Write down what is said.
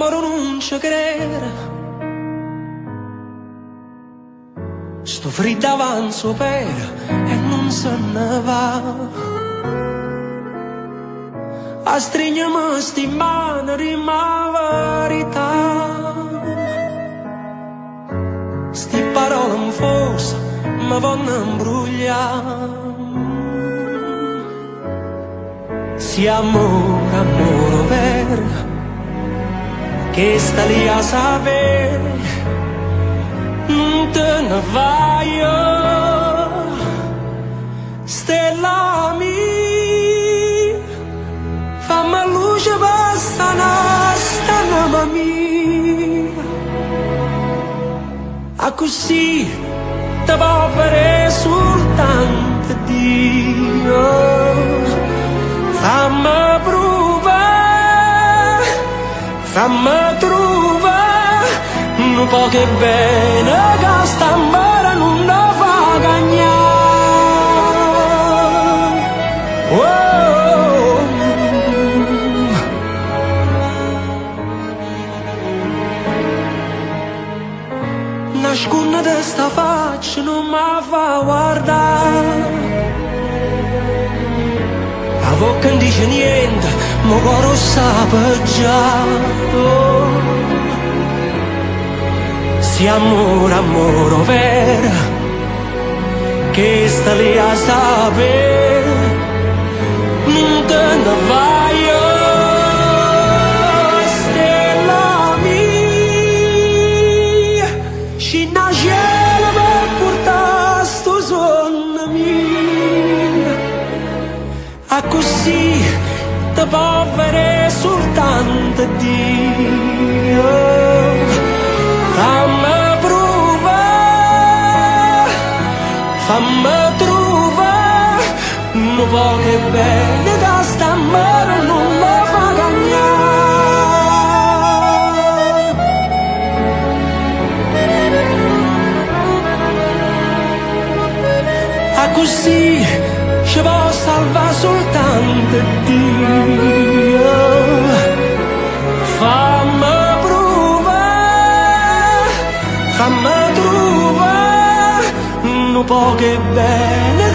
amore non ci credere. Sto freddo avanzo per e non se ne va. A stringermi sti mani rima verità. Sti parole in forza mi vanno a imbrugliare. Si amore, amore vero, che sta lì a sapere, non te ne vai io, stella mia, fammi luce per stan'anima mia, a così te può fare soltanto Dio. Fammi provare, fammi trovare, un po' che bene che sta mare non la fa cagnare. Oh. Nascondete sta faccia, non mi fa guardare. La bocca non dice niente, ma il cuore sa già. Si amore, amore vero, che sta lì a sapere, non te ne vai io, stella mia, scina cielo per portare sto sonno mio. A così te può fare soltanto Dio. Fammi provare, fammi trovare, un po' che bene da sta mare non la fa cagnare. A così ci può salvare soltanto Dio. Fammi provare, fammi trovare un po' che bene